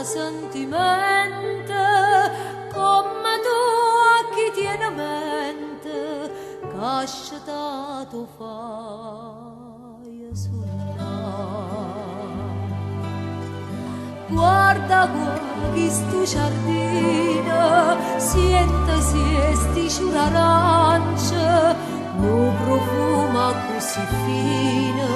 sentimento come tu a chi tiene mente che ha scelto fai suonare. Guarda qui sto giardino, sientesi sti sciure arance, lo profuma così fine,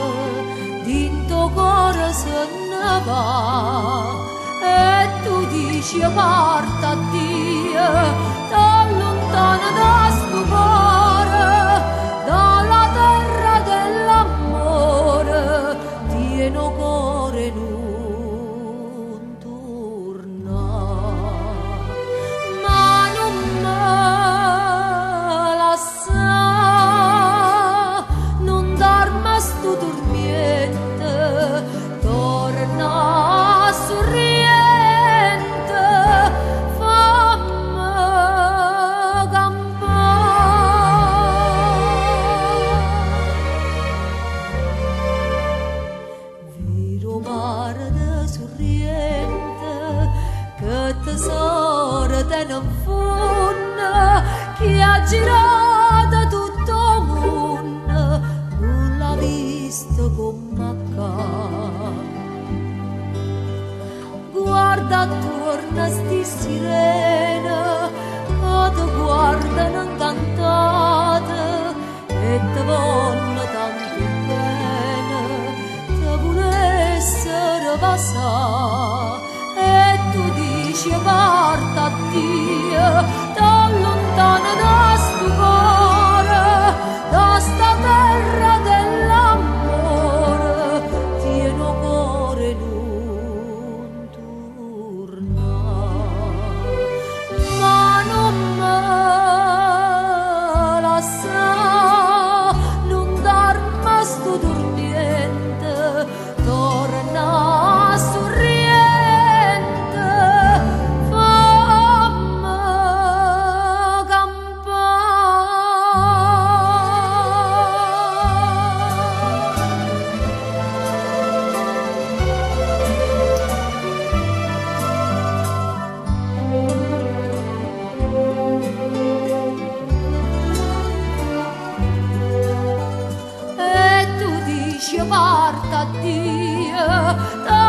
dinto cuore se ne va. E tu dici parta a Dio, da lontano da sto cuore, dalla terra dell'amore, tieno cuore non torna. Ma non me lascia, non darmi sto dormiente, torna a sorridere. Tesoro te non funne, chi ha girato tutto il mondo, non l'ha visto come accà. Guarda attorno sti sirene, che ti guardano incantate e ti vogliono tanto bene, ti volessero passare. E tu dici parta a Dio, da lontano da sto cuore, da sta terra dell'amore, tieno cuore non torna. Ma non me lascia, non darmi sto dormiente, torna a sorridere. Parta a Dio.